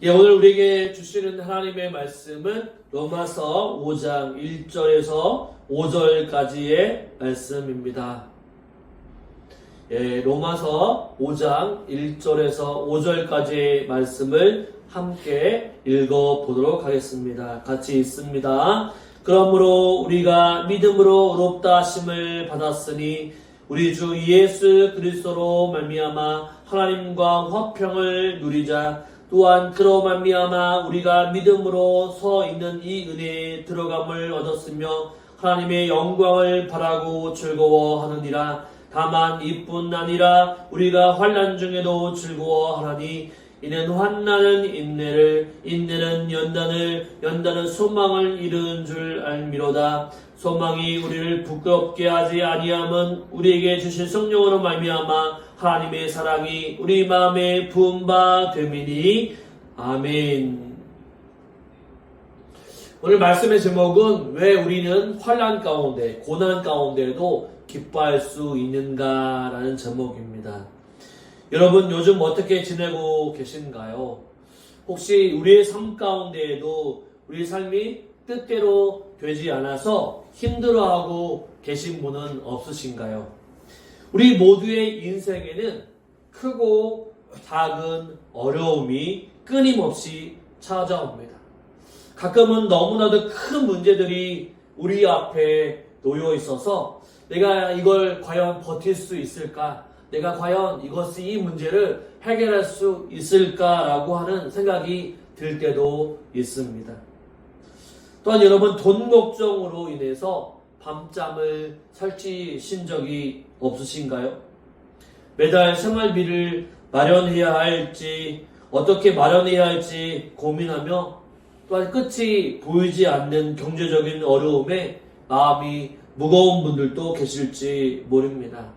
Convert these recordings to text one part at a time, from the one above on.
오늘 우리에게 주시는 하나님의 말씀은 로마서 5장 1절에서 5절까지의 말씀입니다. 로마서 5장 1절에서 5절까지의 말씀을 함께 읽어보도록 하겠습니다. 같이 읽습니다. 그러므로 우리가 믿음으로 의롭다 하심을 받았으니 우리 주 예수 그리스도로 말미암아 하나님과 화평을 누리자. 또한 그로 말미암아 우리가 믿음으로 서 있는 이 은혜에 들어감을 얻었으며 하나님의 영광을 바라고 즐거워하느니라. 다만 이뿐 아니라 우리가 환난 중에도 즐거워하나니 이는 환난은 인내를, 인내는 연단을, 연단은 소망을 이루는 줄 알미로다. 소망이 우리를 부끄럽게 하지 아니함은 우리에게 주신 성령으로 말미암아 하나님의 사랑이 우리 마음에 부은 바 됨이니. 아멘. 오늘 말씀의 제목은 왜 우리는 환난 가운데, 고난 가운데도 기뻐할 수 있는가라는 제목입니다. 여러분 요즘 어떻게 지내고 계신가요? 혹시 우리의 삶 가운데에도 우리 삶이 뜻대로 되지 않아서 힘들어하고 계신 분은 없으신가요? 우리 모두의 인생에는 크고 작은 어려움이 끊임없이 찾아옵니다. 가끔은 너무나도 큰 문제들이 우리 앞에 놓여 있어서 내가 이걸 과연 버틸 수 있을까? 내가 과연 이 문제를 해결할 수 있을까라고 하는 생각이 들 때도 있습니다. 또한 여러분 돈 걱정으로 인해서 밤잠을 설치신 적이 없으신가요? 매달 생활비를 마련해야 할지 어떻게 마련해야 할지 고민하며 또한 끝이 보이지 않는 경제적인 어려움에 마음이 무거운 분들도 계실지 모릅니다.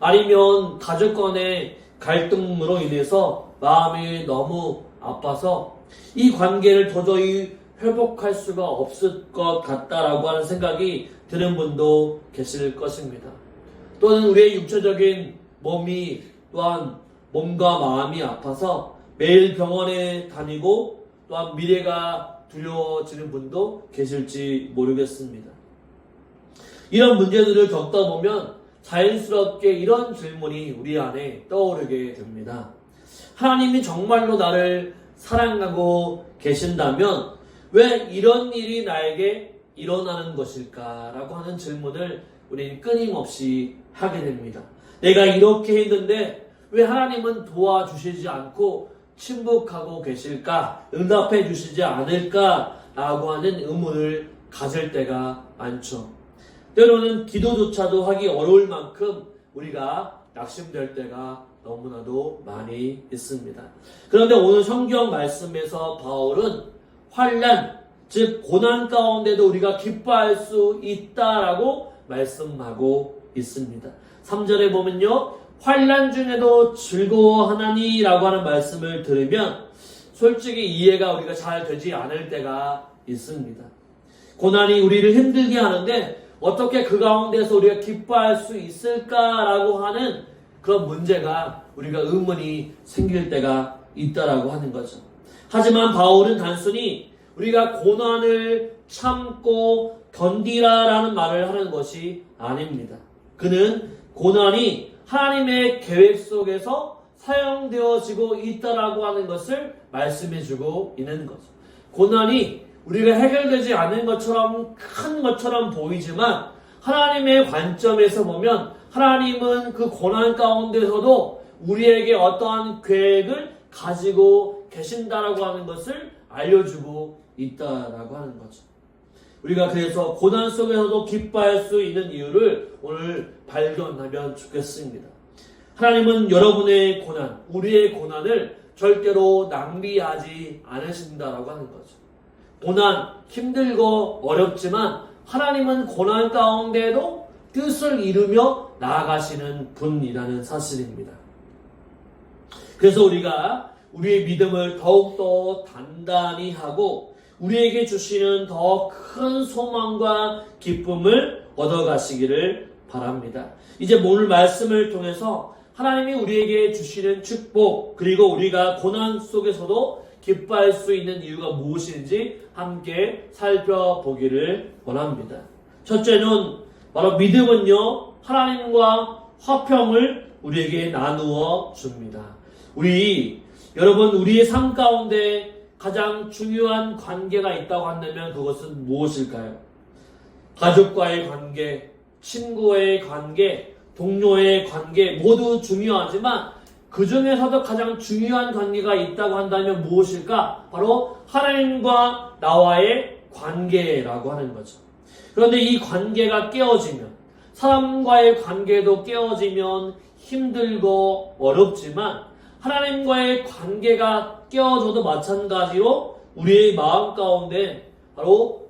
아니면 가족 간의 갈등으로 인해서 마음이 너무 아파서 이 관계를 도저히 회복할 수가 없을 것 같다라고 하는 생각이 드는 분도 계실 것입니다. 또는 우리의 육체적인 몸이 또한 몸과 마음이 아파서 매일 병원에 다니고 또한 미래가 두려워지는 분도 계실지 모르겠습니다. 이런 문제들을 겪다 보면 자연스럽게 이런 질문이 우리 안에 떠오르게 됩니다. 하나님이 정말로 나를 사랑하고 계신다면 왜 이런 일이 나에게 일어나는 것일까라고 하는 질문을 우리는 끊임없이 하게 됩니다. 내가 이렇게 했는데 왜 하나님은 도와주시지 않고 침묵하고 계실까? 응답해 주시지 않을까라고 하는 의문을 가질 때가 많죠. 때로는 기도조차도 하기 어려울 만큼 우리가 낙심될 때가 너무나도 많이 있습니다. 그런데 오늘 성경 말씀에서 바울은 환난, 즉 고난 가운데도 우리가 기뻐할 수 있다라고 말씀하고 있습니다. 3절에 보면요, 환난 중에도 즐거워하나니 라고 하는 말씀을 들으면 솔직히 이해가 우리가 잘 되지 않을 때가 있습니다. 고난이 우리를 힘들게 하는데 어떻게 그 가운데서 우리가 기뻐할 수 있을까라고 하는 그런 문제가 우리가 의문이 생길 때가 있다라고 하는 거죠. 하지만 바울은 단순히 우리가 고난을 참고 견디라라는 말을 하는 것이 아닙니다. 그는 고난이 하나님의 계획 속에서 사용되어지고 있다라고 하는 것을 말씀해주고 있는 거죠. 고난이 우리가 해결되지 않은 것처럼 큰 것처럼 보이지만 하나님의 관점에서 보면 하나님은 그 고난 가운데서도 우리에게 어떠한 계획을 가지고 계신다라고 하는 것을 알려주고 있다라고 하는 거죠. 우리가 그래서 고난 속에서도 기뻐할 수 있는 이유를 오늘 발견하면 좋겠습니다. 하나님은 여러분의 고난, 우리의 고난을 절대로 낭비하지 않으신다라고 하는 거죠. 고난, 힘들고 어렵지만 하나님은 고난 가운데에도 뜻을 이루며 나아가시는 분이라는 사실입니다. 그래서 우리가 우리의 믿음을 더욱더 단단히 하고 우리에게 주시는 더 큰 소망과 기쁨을 얻어가시기를 바랍니다. 이제 오늘 말씀을 통해서 하나님이 우리에게 주시는 축복, 그리고 우리가 고난 속에서도 기뻐할 수 있는 이유가 무엇인지 함께 살펴보기를 원합니다. 첫째는 바로 믿음은요, 하나님과 화평을 우리에게 나누어 줍니다. 여러분, 우리의 삶 가운데 가장 중요한 관계가 있다고 한다면 그것은 무엇일까요? 가족과의 관계, 친구의 관계, 동료의 관계 모두 중요하지만 그 중에서도 가장 중요한 관계가 있다고 한다면 무엇일까? 바로 하나님과 나와의 관계라고 하는 거죠. 그런데 이 관계가 깨어지면, 사람과의 관계도 깨어지면 힘들고 어렵지만 하나님과의 관계가 깨어져도 마찬가지로 우리의 마음 가운데 바로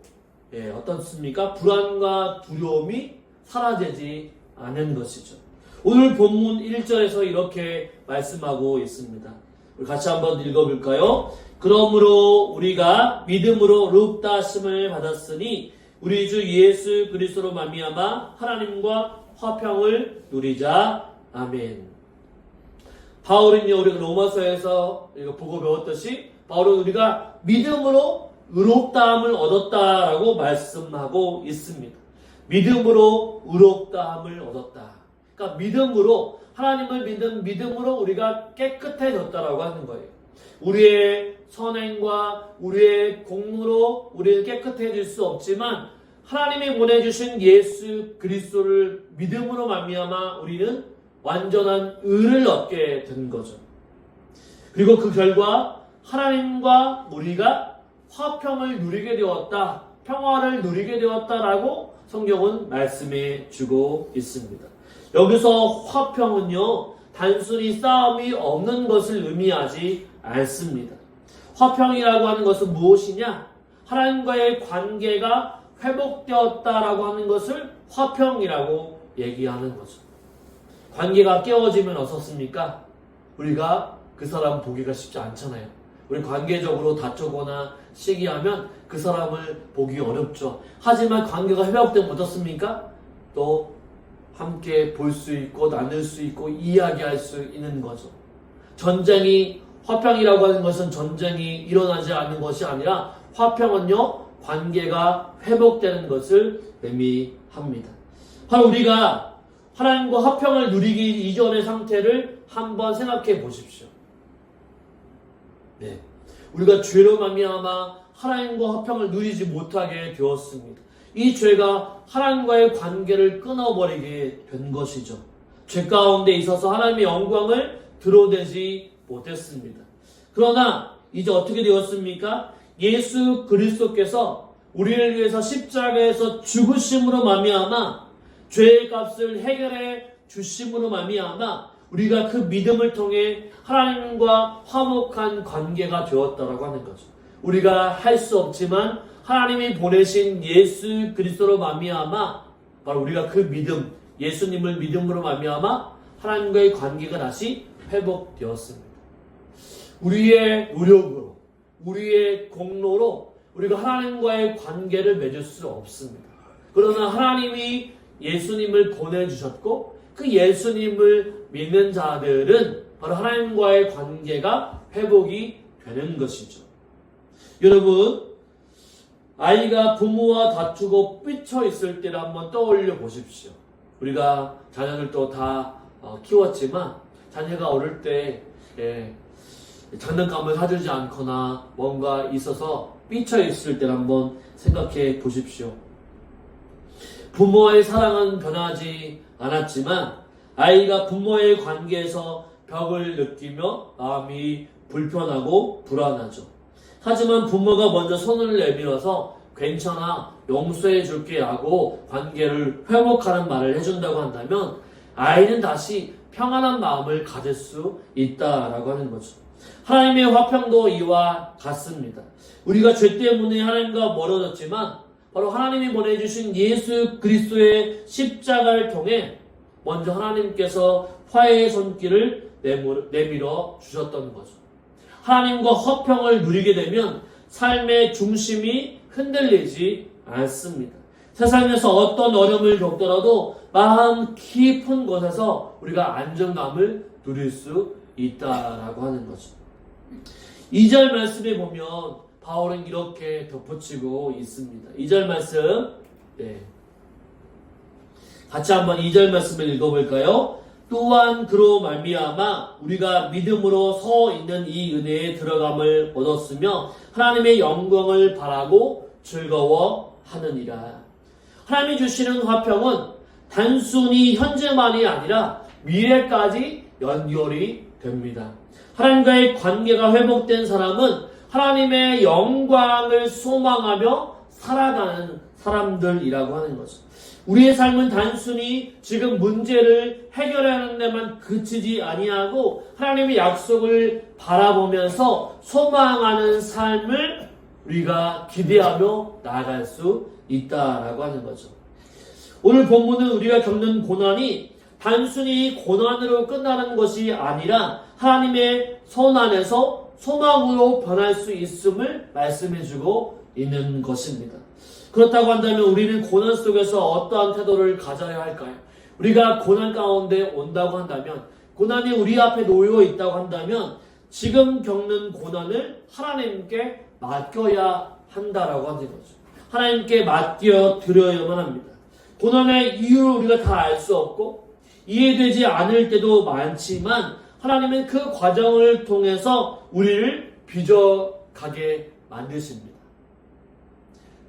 어떻습니까? 불안과 두려움이 사라지지 않은 것이죠. 오늘 본문 1절에서 이렇게 말씀하고 있습니다. 우리 같이 한번 읽어볼까요? 그러므로 우리가 믿음으로 의롭다 하심을 받았으니 우리 주 예수 그리스도로 말미암아 하나님과 화평을 누리자. 아멘. 바울은요, 우리가 로마서에서 이거 보고 배웠듯이 바울은 우리가 믿음으로 의롭다함을 얻었다라고 말씀하고 있습니다. 믿음으로 의롭다함을 얻었다. 그러니까 믿음으로, 하나님을 믿는 믿음으로 우리가 깨끗해졌다라고 하는 거예요. 우리의 선행과 우리의 공로로 우리는 깨끗해질 수 없지만 하나님이 보내주신 예수 그리스도를 믿음으로 말미암아 우리는 완전한 의를 얻게 된 거죠. 그리고 그 결과 하나님과 우리가 화평을 누리게 되었다, 평화를 누리게 되었다라고 성경은 말씀해 주고 있습니다. 여기서 화평은요, 단순히 싸움이 없는 것을 의미하지 않습니다. 화평이라고 하는 것은 무엇이냐? 하나님과의 관계가 회복되었다라고 하는 것을 화평이라고 얘기하는 거죠. 관계가 깨어지면 어떻습니까? 우리가 그 사람 보기가 쉽지 않잖아요. 우리 관계적으로 다투거나 시기하면 그 사람을 보기 어렵죠. 하지만 관계가 회복되면 어떻습니까? 또 함께 볼 수 있고 나눌 수 있고 이야기할 수 있는 거죠. 화평이라고 하는 것은 전쟁이 일어나지 않는 것이 아니라 화평은요, 관계가 회복되는 것을 의미합니다. 바로 우리가 하나님과 화평을 누리기 이전의 상태를 한번 생각해 보십시오. 네, 우리가 죄로 말미암아 하나님과 화평을 누리지 못하게 되었습니다. 이 죄가 하나님과의 관계를 끊어버리게 된 것이죠. 죄 가운데 있어서 하나님의 영광을 드러내지 못했습니다. 그러나 이제 어떻게 되었습니까? 예수 그리스도께서 우리를 위해서 십자가에서 죽으심으로 말미암아 죄의 값을 해결해 주심으로 말미암아 우리가 그 믿음을 통해 하나님과 화목한 관계가 되었다라고 하는 거죠. 우리가 할 수 없지만 하나님이 보내신 예수 그리스도로 말미암아 바로 우리가 그 믿음, 예수님을 믿음으로 말미암아 하나님과의 관계가 다시 회복되었습니다. 우리의 노력으로, 우리의 공로로 우리가 하나님과의 관계를 맺을 수 없습니다. 그러나 하나님이 예수님을 보내주셨고 그 예수님을 믿는 자들은 바로 하나님과의 관계가 회복이 되는 것이죠. 여러분, 아이가 부모와 다투고 삐쳐 있을 때를 한번 떠올려 보십시오. 우리가 자녀들도 다 키웠지만 자녀가 어릴 때 장난감을 사주지 않거나 뭔가 있어서 삐쳐 있을 때를 한번 생각해 보십시오. 부모와의 사랑은 변하지 않았지만 아이가 부모의 관계에서 벽을 느끼며 마음이 불편하고 불안하죠. 하지만 부모가 먼저 손을 내밀어서 괜찮아, 용서해 줄게 하고 관계를 회복하는 말을 해준다고 한다면 아이는 다시 평안한 마음을 가질 수 있다라고 하는 거죠. 하나님의 화평도 이와 같습니다. 우리가 죄 때문에 하나님과 멀어졌지만 바로 하나님이 보내주신 예수 그리스도의 십자가를 통해 먼저 하나님께서 화해의 손길을 내밀어 주셨던 거죠. 하나님과 화평을 누리게 되면 삶의 중심이 흔들리지 않습니다. 세상에서 어떤 어려움을 겪더라도 마음 깊은 곳에서 우리가 안정감을 누릴 수 있다라고 하는 거죠. 2절 말씀에 보면 바울은 이렇게 덧붙이고 있습니다. 2절 말씀, 같이 한번 2절 말씀을 읽어볼까요? 또한 그로 말미암아 우리가 믿음으로 서 있는 이 은혜에 들어감을 얻었으며 하나님의 영광을 바라고 즐거워하느니라. 하나님이 주시는 화평은 단순히 현재만이 아니라 미래까지 연결이 됩니다. 하나님과의 관계가 회복된 사람은 하나님의 영광을 소망하며 살아가는 사람들이라고 하는 거죠. 우리의 삶은 단순히 지금 문제를 해결하는 데만 그치지 아니하고 하나님의 약속을 바라보면서 소망하는 삶을 우리가 기대하며 나아갈 수 있다라고 하는 거죠. 오늘 본문은 우리가 겪는 고난이 단순히 고난으로 끝나는 것이 아니라 하나님의 손 안에서 소망으로 변할 수 있음을 말씀해주고 있는 것입니다. 그렇다고 한다면 우리는 고난 속에서 어떠한 태도를 가져야 할까요? 우리가 고난 가운데 온다고 한다면, 고난이 우리 앞에 놓여 있다고 한다면 지금 겪는 고난을 하나님께 맡겨야 한다라고 하는 거죠. 하나님께 맡겨 드려야만 합니다. 고난의 이유를 우리가 다 알 수 없고 이해되지 않을 때도 많지만 하나님은 그 과정을 통해서 우리를 빚어가게 만드십니다.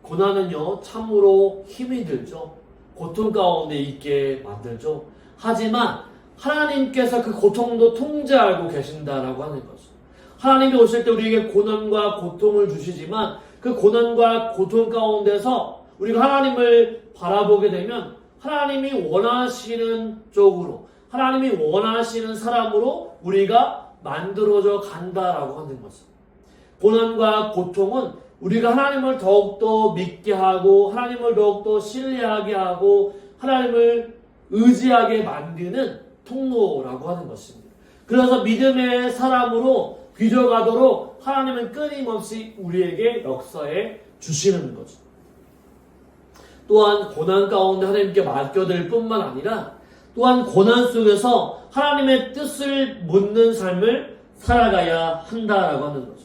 고난은요, 참으로 힘이 들죠. 고통 가운데 있게 만들죠. 하지만 하나님께서 그 고통도 통제하고 계신다라고 하는 거죠. 하나님이 오실 때 우리에게 고난과 고통을 주시지만 그 고난과 고통 가운데서 우리가 하나님을 바라보게 되면 하나님이 원하시는 쪽으로, 하나님이 원하시는 사람으로 우리가 만들어져 간다라고 하는 거죠. 고난과 고통은 우리가 하나님을 더욱더 믿게 하고 하나님을 더욱더 신뢰하게 하고 하나님을 의지하게 만드는 통로라고 하는 것입니다. 그래서 믿음의 사람으로 빚어가도록 하나님은 끊임없이 우리에게 역사해 주시는 거죠. 또한 고난 가운데 하나님께 맡겨드릴 뿐만 아니라 또한 고난 속에서 하나님의 뜻을 묻는 삶을 살아가야 한다라고 하는 거죠.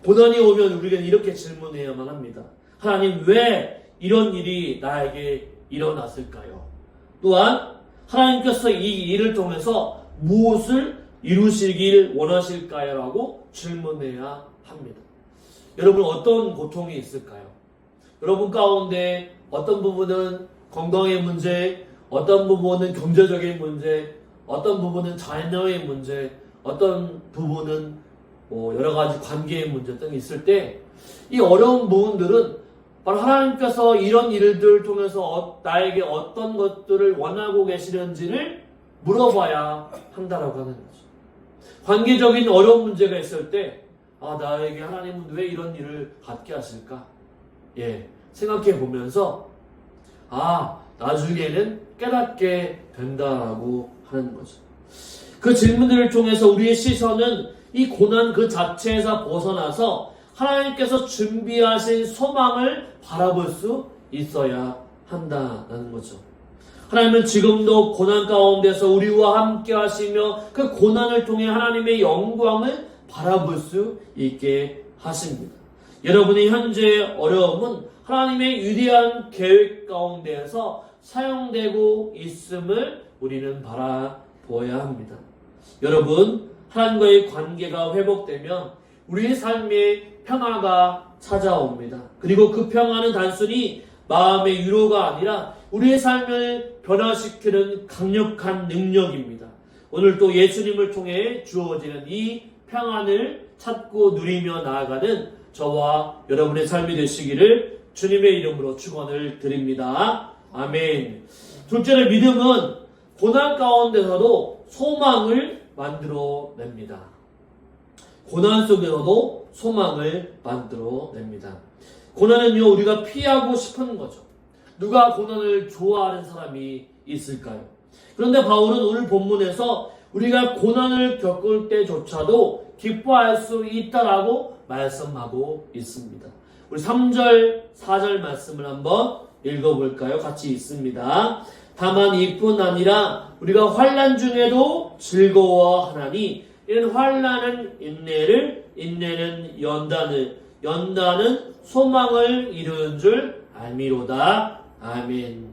고난이 오면 우리는 이렇게 질문해야만 합니다. 하나님, 왜 이런 일이 나에게 일어났을까요? 또한 하나님께서 이 일을 통해서 무엇을 이루시길 원하실까요? 라고 질문해야 합니다. 여러분, 어떤 고통이 있을까요? 여러분 가운데 어떤 부분은 건강의 문제, 어떤 부분은 경제적인 문제, 어떤 부분은 자녀의 문제, 어떤 부분은 여러 가지 관계의 문제 등이 있을 때 이 어려운 부분들은 바로 하나님께서 이런 일들을 통해서 나에게 어떤 것들을 원하고 계시는지를 물어봐야 한다라고 하는 거죠. 관계적인 어려운 문제가 있을 때 나에게 하나님은 왜 이런 일을 갖게 하실까? 생각해 보면서 나중에는 깨닫게 된다라고 하는 거죠. 그 질문들을 통해서 우리의 시선은 이 고난 그 자체에서 벗어나서 하나님께서 준비하신 소망을 바라볼 수 있어야 한다는 거죠. 하나님은 지금도 고난 가운데서 우리와 함께 하시며 그 고난을 통해 하나님의 영광을 바라볼 수 있게 하십니다. 여러분의 현재의 어려움은 하나님의 위대한 계획 가운데에서 사용되고 있음을 우리는 바라보아야 합니다. 여러분, 하나님과의 관계가 회복되면 우리의 삶에 평화가 찾아옵니다. 그리고 그 평화는 단순히 마음의 위로가 아니라 우리의 삶을 변화시키는 강력한 능력입니다. 오늘 또 예수님을 통해 주어지는 이 평안을 찾고 누리며 나아가는 저와 여러분의 삶이 되시기를 주님의 이름으로 축원을 드립니다. 아멘. 둘째로, 믿음은 고난 가운데서도 소망을 만들어냅니다. 고난 속에서도 소망을 만들어냅니다. 고난은요, 우리가 피하고 싶은 거죠. 누가 고난을 좋아하는 사람이 있을까요? 그런데 바울은 오늘 본문에서 우리가 고난을 겪을 때조차도 기뻐할 수 있다라고 말씀하고 있습니다. 우리 3절, 4절 말씀을 한번 읽어볼까요? 같이 있습니다. 다만 이뿐 아니라 우리가 환난 중에도 즐거워하나니 이는 환난은 인내를, 인내는 연단을, 연단은 소망을 이루는 줄 알미로다. 아멘.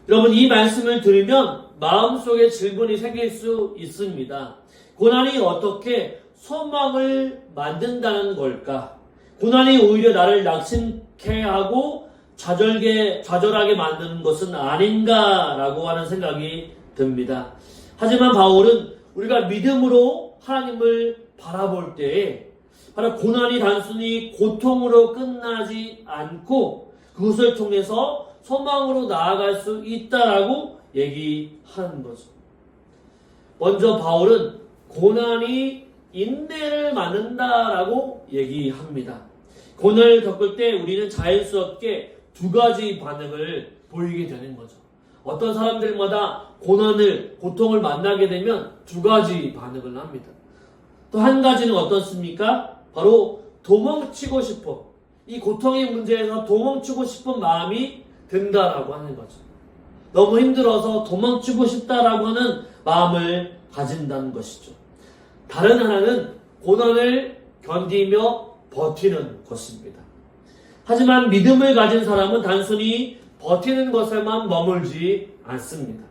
여러분, 이 말씀을 들으면 마음속에 질문이 생길 수 있습니다. 고난이 어떻게 소망을 만든다는 걸까? 고난이 오히려 나를 낙심케 하고 좌절하게 만드는 것은 아닌가라고 하는 생각이 듭니다. 하지만 바울은 우리가 믿음으로 하나님을 바라볼 때에 바로 고난이 단순히 고통으로 끝나지 않고 그것을 통해서 소망으로 나아갈 수 있다라고 얘기하는 거죠. 먼저 바울은 고난이 인내를 만든다라고 얘기합니다. 고난을 겪을 때 우리는 자연스럽게 두 가지 반응을 보이게 되는 거죠. 어떤 사람들마다 고통을 만나게 되면 두 가지 반응을 합니다. 또 한 가지는 어떻습니까? 바로 도망치고 싶어. 이 고통의 문제에서 도망치고 싶은 마음이 든다라고 하는 거죠. 너무 힘들어서 도망치고 싶다라고 하는 마음을 가진다는 것이죠. 다른 하나는 고난을 견디며 버티는 것입니다. 하지만 믿음을 가진 사람은 단순히 버티는 것에만 머물지 않습니다.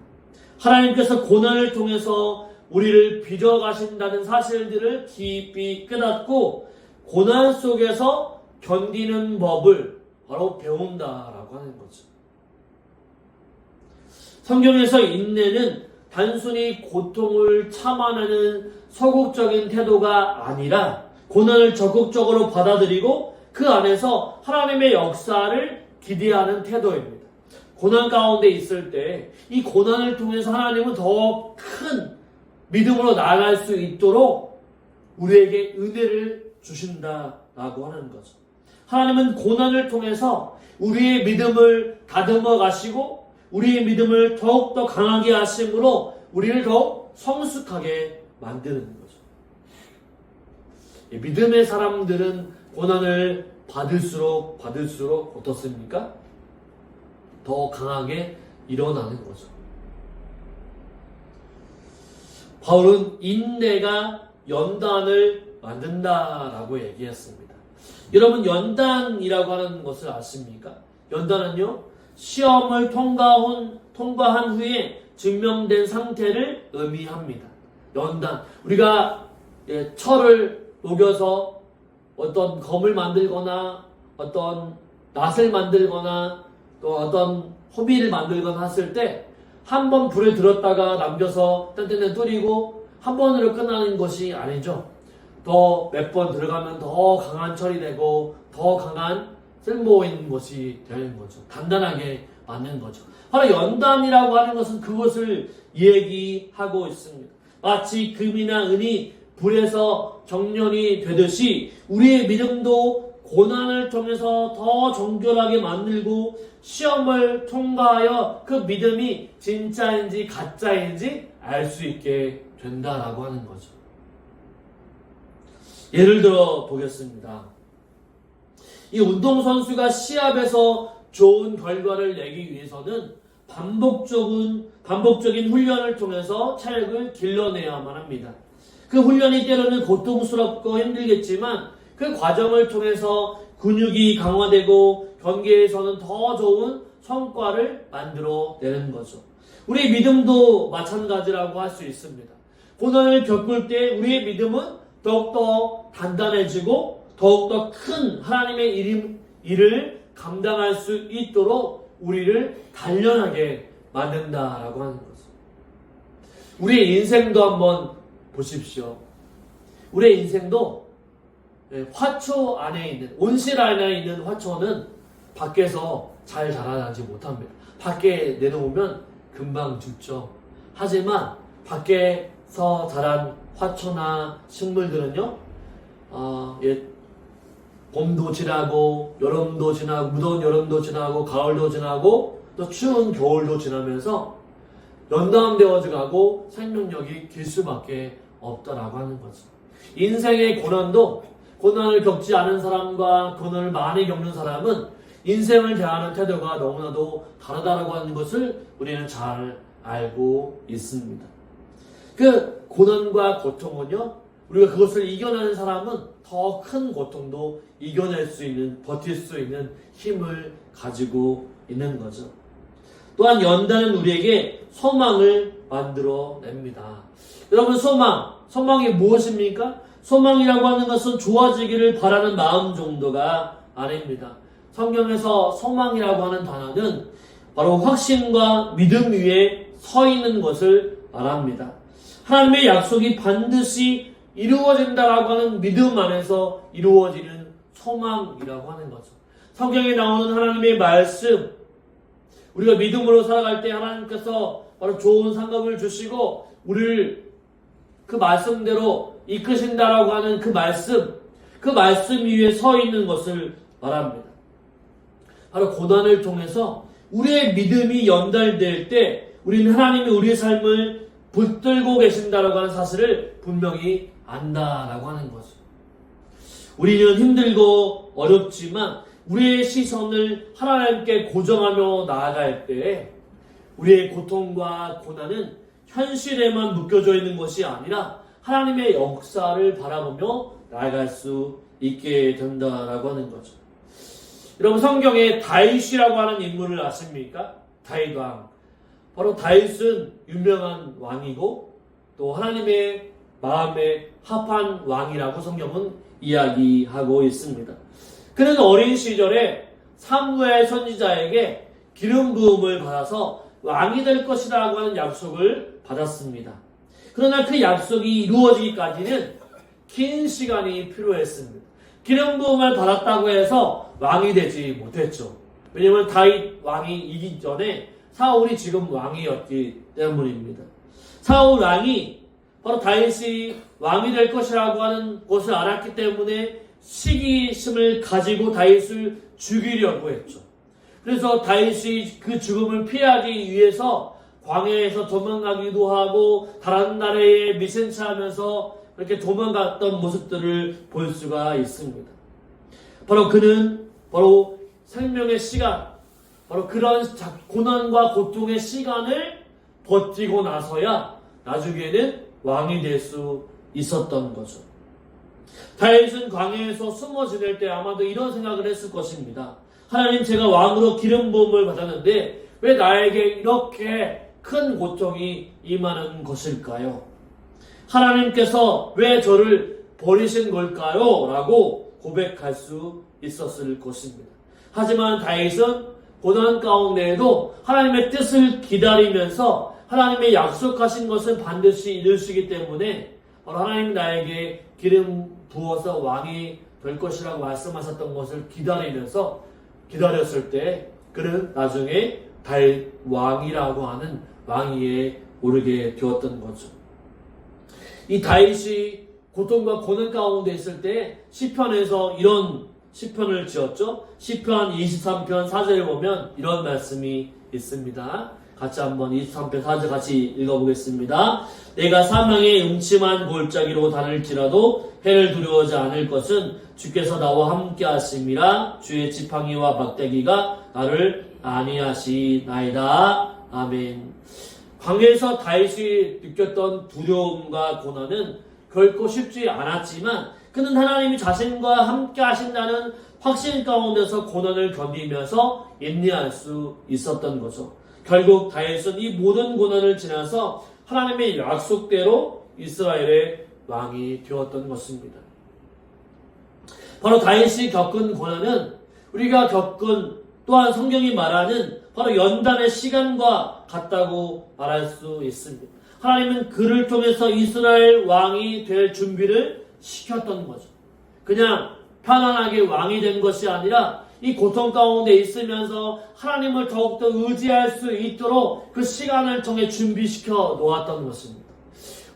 하나님께서 고난을 통해서 우리를 빚어가신다는 사실들을 깊이 깨닫고 고난 속에서 견디는 법을 바로 배운다라고 하는 거죠. 성경에서 인내는 단순히 고통을 참아내는 소극적인 태도가 아니라 고난을 적극적으로 받아들이고 그 안에서 하나님의 역사를 기대하는 태도입니다. 고난 가운데 있을 때 이 고난을 통해서 하나님은 더 큰 믿음으로 나아갈 수 있도록 우리에게 은혜를 주신다라고 하는 거죠. 하나님은 고난을 통해서 우리의 믿음을 다듬어 가시고 우리의 믿음을 더욱더 강하게 하심으로 우리를 더욱 성숙하게 만드는 거죠. 믿음의 사람들은 고난을 받을수록 어떻습니까? 더 강하게 일어나는 거죠. 바울은 인내가 연단을 만든다라고 얘기했습니다. 여러분, 연단이라고 하는 것을 아십니까? 연단은요, 시험을 통과한 후에 증명된 상태를 의미합니다. 연단. 우리가 철을 녹여서 어떤 검을 만들거나 어떤 낫을 만들거나 또 어떤 호비를 만들거나 했을 때 한 번 불에 들었다가 남겨서 딴딴딴 뚫리고 한 번으로 끝나는 것이 아니죠. 더 몇 번 들어가면 더 강한 철이 되고 더 강한 쓸모 있는 것이 되는 거죠. 단단하게 만든 거죠. 바로 연단이라고 하는 것은 그것을 얘기하고 있습니다. 마치 금이나 은이 불에서 정련이 되듯이 우리의 믿음도 고난을 통해서 더 정결하게 만들고 시험을 통과하여 그 믿음이 진짜인지 가짜인지 알 수 있게 된다라고 하는 거죠. 예를 들어 보겠습니다. 이 운동선수가 시합에서 좋은 결과를 내기 위해서는 반복적인 훈련을 통해서 체력을 길러내야만 합니다. 그 훈련이 때로는 고통스럽고 힘들겠지만 그 과정을 통해서 근육이 강화되고 경기에서는 더 좋은 성과를 만들어내는 거죠. 우리의 믿음도 마찬가지라고 할 수 있습니다. 고난을 겪을 때 우리의 믿음은 더욱더 단단해지고 더욱더 큰 하나님의 일을 감당할 수 있도록 우리를 단련하게 만든다라고 하는 거죠. 우리의 인생도 한번 보십시오. 우리의 인생도 화초 안에 있는, 온실 안에 있는 화초는 밖에서 잘 자라나지 못합니다. 밖에 내놓으면 금방 죽죠. 하지만 밖에서 자란 화초나 식물들은요, 봄도 지나고, 여름도 지나고, 무더운 여름도 지나고, 가을도 지나고, 또 추운 겨울도 지나면서 연단되어져 가고 생명력이 길 수밖에 없다라고 하는 거죠. 인생의 고난을 겪지 않은 사람과 고난을 많이 겪는 사람은 인생을 대하는 태도가 너무나도 다르다라고 하는 것을 우리는 잘 알고 있습니다. 고난과 고통은요, 우리가 그것을 이겨내는 사람은 더 큰 고통도 이겨낼 수 있는, 버틸 수 있는 힘을 가지고 있는 거죠. 또한 연단은 우리에게 소망을 만들어냅니다. 여러분, 소망이 무엇입니까? 소망이라고 하는 것은 좋아지기를 바라는 마음 정도가 아닙니다. 성경에서 소망이라고 하는 단어는 바로 확신과 믿음 위에 서 있는 것을 말합니다. 하나님의 약속이 반드시 이루어진다라고 하는 믿음 안에서 이루어지는 소망이라고 하는 거죠. 성경에 나오는 하나님의 말씀, 우리가 믿음으로 살아갈 때 하나님께서 바로 좋은 상급을 주시고 우리를 그 말씀대로 이끄신다라고 하는 그 말씀 위에 서 있는 것을 말합니다. 바로 고난을 통해서 우리의 믿음이 연달될 때 우리는 하나님이 우리의 삶을 붙들고 계신다라고 하는 사실을 분명히 안다라고 하는 거죠. 우리는 힘들고 어렵지만 우리의 시선을 하나님께 고정하며 나아갈 때 우리의 고통과 고난은 현실에만 묶여져 있는 것이 아니라 하나님의 역사를 바라보며 나아갈 수 있게 된다라고 하는 거죠. 여러분, 성경에 다윗이라고 하는 인물을 아십니까? 다윗 왕. 바로 다윗은 유명한 왕이고 또 하나님의 마음에 합한 왕이라고 성경은 이야기하고 있습니다. 그는 어린 시절에 사무엘 선지자에게 기름 부음을 받아서 왕이 될 것이라고 하는 약속을 받았습니다. 그러나 그 약속이 이루어지기까지는 긴 시간이 필요했습니다. 기름 부음을 받았다고 해서 왕이 되지 못했죠. 왜냐하면 다윗 왕이 이기 전에 사울이 지금 왕이었기 때문입니다. 사울 왕이 바로 다윗이 왕이 될 것이라고 하는 것을 알았기 때문에 시기심을 가지고 다윗을 죽이려고 했죠. 그래서 다윗이 그 죽음을 피하기 위해서 광야에서 도망가기도 하고 다른 나라에 미생차하면서 그렇게 도망갔던 모습들을 볼 수가 있습니다. 바로 그는 바로 생명의 시간, 바로 그런 고난과 고통의 시간을 버티고 나서야 나중에는 왕이 될 수 있었던 거죠. 다윗은 광야에서 숨어 지낼 때 아마도 이런 생각을 했을 것입니다. 하나님, 제가 왕으로 기름 부음을 받았는데 왜 나에게 이렇게 큰 고통이 임하는 것일까요? 하나님께서 왜 저를 버리신 걸까요? 라고 고백할 수 있었을 것입니다. 하지만 다윗은 고난 가운데에도 하나님의 뜻을 기다리면서 하나님의 약속하신 것은 반드시 이루시기 때문에 바로 하나님 나에게 기름 부어서 왕이 될 것이라고 말씀하셨던 것을 기다렸을 때 그는 나중에 다윗 왕이라고 하는 왕위에 오르게 되었던 거죠. 이 다윗이 고통과 고난 가운데 있을 때 시편에서 이런 시편을 지었죠. 시편 23편 4절에 보면 이런 말씀이 있습니다. 같이 한번 23편 4절 같이 읽어보겠습니다. 내가 사망의 음침한 골짜기로 다닐지라도 해를 두려워하지 않을 것은 주께서 나와 함께 하심이라. 주의 지팡이와 막대기가 나를 안위하시나이다. 아멘. 광야에서 다윗이 느꼈던 두려움과 고난은 결코 쉽지 않았지만 그는 하나님이 자신과 함께 하신다는 확신 가운데서 고난을 견디면서 인내할 수 있었던 거죠. 결국 다윗은 이 모든 고난을 지나서 하나님의 약속대로 이스라엘의 왕이 되었던 것입니다. 바로 다윗이 겪은 고난은 우리가 겪은 또한 성경이 말하는 바로 연단의 시간과 같다고 말할 수 있습니다. 하나님은 그를 통해서 이스라엘 왕이 될 준비를 시켰던 거죠. 그냥 편안하게 왕이 된 것이 아니라 이 고통 가운데 있으면서 하나님을 더욱더 의지할 수 있도록 그 시간을 통해 준비시켜 놓았던 것입니다.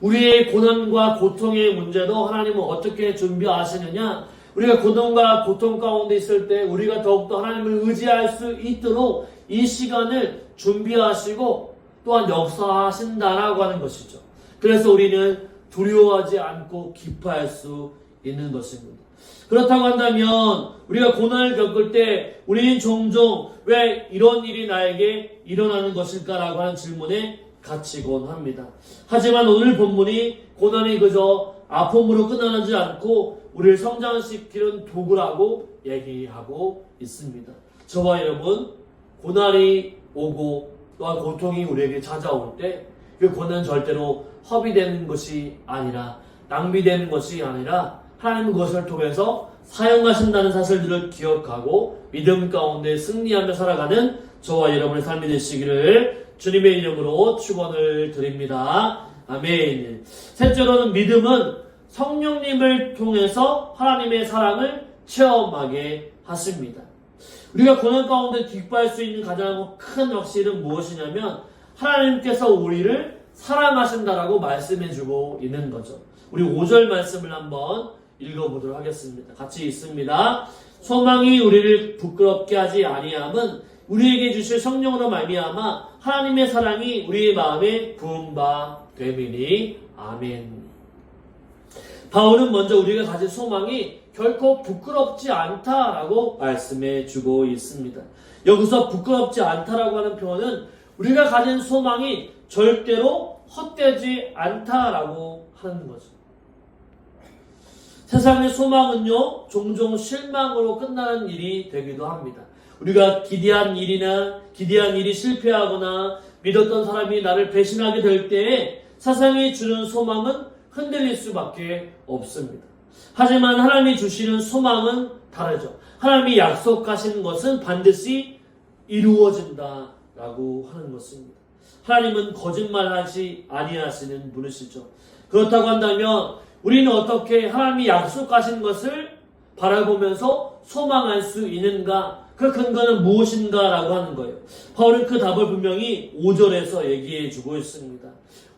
우리의 고난과 고통의 문제도 하나님은 어떻게 준비하시느냐? 우리가 고난과 고통 가운데 있을 때 우리가 더욱더 하나님을 의지할 수 있도록 이 시간을 준비하시고 또한 역사하신다라고 하는 것이죠. 그래서 우리는 두려워하지 않고 기뻐할 수 있는 것입니다. 그렇다고 한다면 우리가 고난을 겪을 때 우리는 종종 왜 이런 일이 나에게 일어나는 것일까라고 하는 질문에 가치곤 합니다. 하지만 오늘 본문이 고난이 그저 아픔으로 끝나지 않고 우리를 성장시키는 도구라고 얘기하고 있습니다. 저와 여러분, 고난이 오고 또한 고통이 우리에게 찾아올 때 그 고난은 절대로 허비되는 것이 아니라 낭비되는 것이 아니라 하나님은 그것을 통해서 사용하신다는 사실들을 기억하고 믿음 가운데 승리하며 살아가는 저와 여러분의 삶이 되시기를 주님의 이름으로 축원을 드립니다. 아멘. 셋째로는 믿음은 성령님을 통해서 하나님의 사랑을 체험하게 하십니다. 우리가 고난 가운데 기뻐할 수 있는 가장 큰 확실은 무엇이냐면 하나님께서 우리를 사랑하신다라고 말씀해주고 있는 거죠. 우리 5절 말씀을 한번 읽어보도록 하겠습니다. 같이 읽습니다. 소망이 우리를 부끄럽게 하지 아니함은 우리에게 주실 성령으로 말미암아 하나님의 사랑이 우리의 마음에 부은 바 됨이니. 아멘. 바울은 먼저 우리가 가진 소망이 결코 부끄럽지 않다라고 말씀해 주고 있습니다. 여기서 부끄럽지 않다라고 하는 표현은 우리가 가진 소망이 절대로 헛되지 않다라고 하는 거죠. 세상의 소망은요, 종종 실망으로 끝나는 일이 되기도 합니다. 우리가 기대한 일이 실패하거나 믿었던 사람이 나를 배신하게 될 때에 세상이 주는 소망은 흔들릴 수밖에 없습니다. 하지만 하나님이 주시는 소망은 다르죠. 하나님이 약속하시는 것은 반드시 이루어진다라고 하는 것입니다. 하나님은 거짓말하지 아니하시는 분이시죠. 그렇다고 한다면 우리는 어떻게 하나님이 약속하신 것을 바라보면서 소망할 수 있는가? 그 근거는 무엇인가? 라고 하는 거예요. 바울은 그 답을 분명히 5절에서 얘기해 주고 있습니다.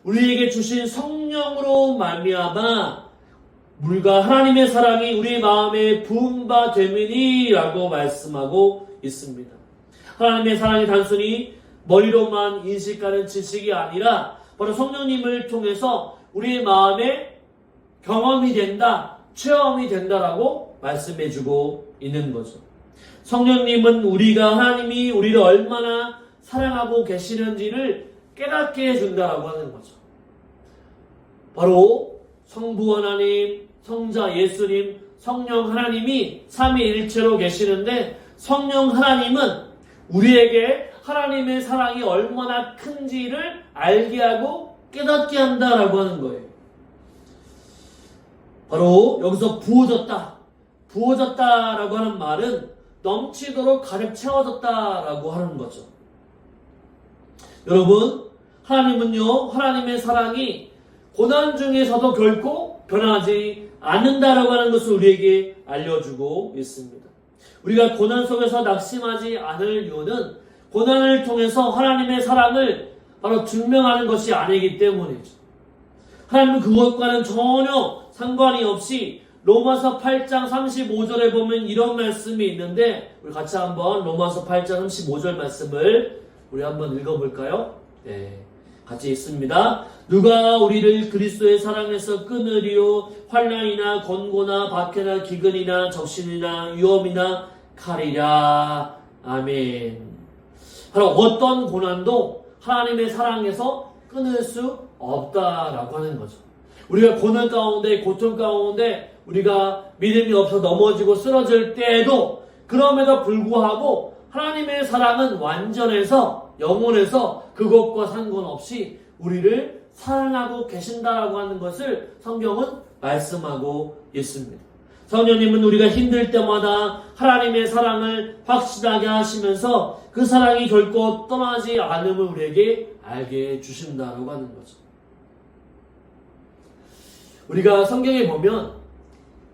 우리에게 주신 성령으로 말미암아 우리가 하나님의 사랑이 우리 마음에 부은 바 됨이니 라고 말씀하고 있습니다. 하나님의 사랑이 단순히 머리로만 인식하는 지식이 아니라 바로 성령님을 통해서 우리의 마음에 경험이 된다, 체험이 된다라고 말씀해주고 있는 거죠. 성령님은 하나님이 우리를 얼마나 사랑하고 계시는지를 깨닫게 해준다라고 하는 거죠. 바로 성부 하나님, 성자 예수님, 성령 하나님이 삼위일체로 계시는데 성령 하나님은 우리에게 하나님의 사랑이 얼마나 큰지를 알게 하고 깨닫게 한다라고 하는 거예요. 바로 여기서 부어졌다라고 하는 말은 넘치도록 가득 채워졌다라고 하는 거죠. 여러분, 하나님은요, 하나님의 사랑이 고난 중에서도 결코 변하지 않는다라고 하는 것을 우리에게 알려주고 있습니다. 우리가 고난 속에서 낙심하지 않을 이유는 고난을 통해서 하나님의 사랑을 바로 증명하는 것이 아니기 때문이죠. 하나님은 그것과는 전혀 상관이 없이 로마서 8장 35절에 보면 이런 말씀이 있는데 우리 같이 한번 로마서 8장 35절 말씀을 우리 한번 읽어볼까요? 네, 같이 읽습니다. 누가 우리를 그리스도의 사랑에서 끊으리요? 환난이나 권고나 박해나 기근이나 적신이나 위험이나 칼이라. 아멘. 바로 어떤 고난도 하나님의 사랑에서 끊을 수 없다라고 하는 거죠. 우리가 고난 가운데, 고통 가운데 우리가 믿음이 없어 넘어지고 쓰러질 때에도 그럼에도 불구하고 하나님의 사랑은 완전해서 영원해서 그것과 상관없이 우리를 사랑하고 계신다라고 하는 것을 성경은 말씀하고 있습니다. 성령님은 우리가 힘들 때마다 하나님의 사랑을 확실하게 하시면서 그 사랑이 결코 떠나지 않음을 우리에게 알게 해주신다라고 하는 거죠. 우리가 성경에 보면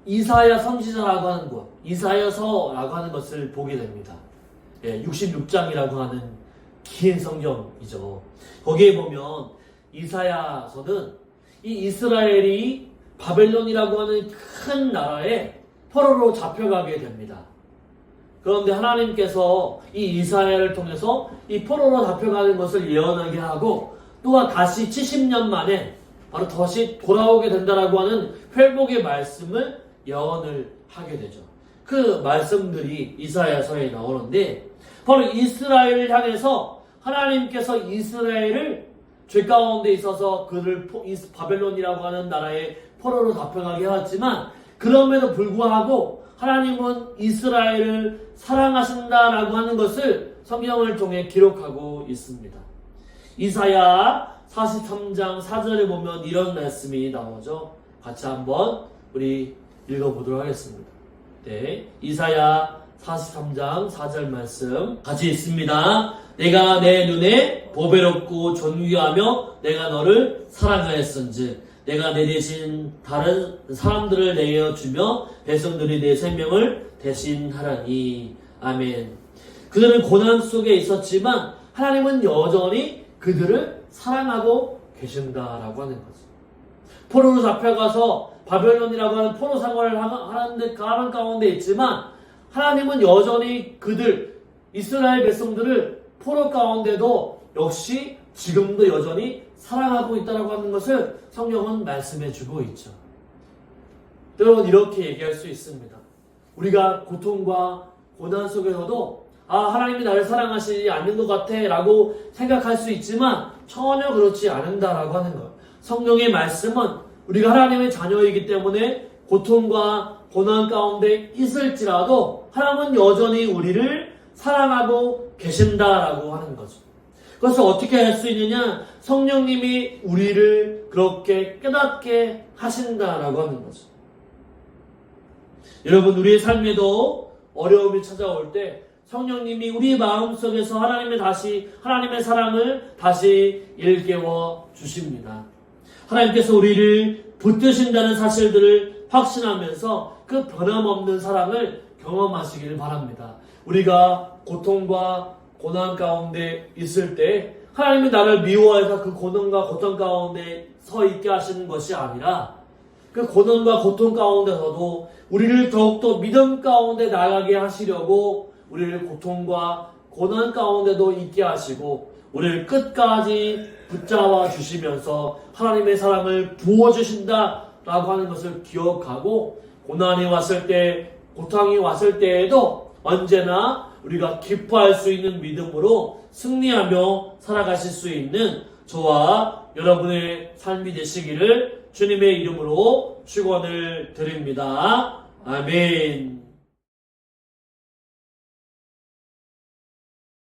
이사야 선지자라고 하는 것, 이사야서라고 하는 것을 보게 됩니다. 66장이라고 하는 긴 성경이죠. 거기에 보면 이사야서는 이 이스라엘이 바벨론이라고 하는 큰 나라에 포로로 잡혀가게 됩니다. 그런데 하나님께서 이 이사야를 통해서 이 포로로 잡혀가는 것을 예언하게 하고 또한 다시 70년 만에 바로 다시 돌아오게 된다라고 하는 회복의 말씀을 예언을 하게 되죠. 그 말씀들이 이사야서에 나오는데 바로 이스라엘을 향해서 하나님께서 이스라엘을 죄 가운데 있어서 그를 바벨론이라고 하는 나라의 포로로 잡혀가게 해왔지만 그럼에도 불구하고 하나님은 이스라엘을 사랑하신다라고 하는 것을 성경을 통해 기록하고 있습니다. 이사야 43장 4절에 보면 이런 말씀이 나오죠. 같이 한번 우리 읽어보도록 하겠습니다. 네, 이사야 43장 4절 말씀 같이 읽습니다. 내가 내 눈에 보배롭고 존귀하며 내가 너를 사랑하였은즉 내가 내 대신 다른 사람들을 내어주며 백성들이 내 생명을 대신하라니. 아멘. 그들은 고난 속에 있었지만 하나님은 여전히 그들을 사랑하고 계신다라고 하는 거죠. 포로로 잡혀가서 바벨론이라고 하는 포로 생활을 하는 가운데 있지만 하나님은 여전히 그들 이스라엘 백성들을 포로 가운데도 역시 지금도 여전히 사랑하고 있다고 하는 것을 성경은 말씀해주고 있죠. 여러분 이렇게 얘기할 수 있습니다. 우리가 고통과 고난 속에서도 하나님이 나를 사랑하시지 않는 것 같아 라고 생각할 수 있지만 전혀 그렇지 않는다라고 하는 것. 성경의 말씀은 우리가 하나님의 자녀이기 때문에 고통과 고난 가운데 있을지라도 하나님은 여전히 우리를 사랑하고 계신다라고 하는 거죠. 그것을 어떻게 할 수 있느냐? 성령님이 우리를 그렇게 깨닫게 하신다라고 하는 거죠. 여러분 우리의 삶에도 어려움이 찾아올 때 성령님이 우리 마음속에서 하나님의 사랑을 다시 일깨워 주십니다. 하나님께서 우리를 붙드신다는 사실들을 확신하면서 그 변함없는 사랑을 경험하시길 바랍니다. 우리가 고통과 고난 가운데 있을 때 하나님이 나를 미워해서 그 고난과 고통 가운데 서 있게 하시는 것이 아니라 그 고난과 고통 가운데서도 우리를 더욱더 믿음 가운데 나가게 하시려고 우리를 고통과 고난 가운데도 있게 하시고 우리를 끝까지 붙잡아 주시면서 하나님의 사랑을 부어주신다라고 하는 것을 기억하고 고난이 왔을 때, 고통이 왔을 때에도 언제나 우리가 기뻐할 수 있는 믿음으로 승리하며 살아가실 수 있는 저와 여러분의 삶이 되시기를 주님의 이름으로 축원을 드립니다. 아멘.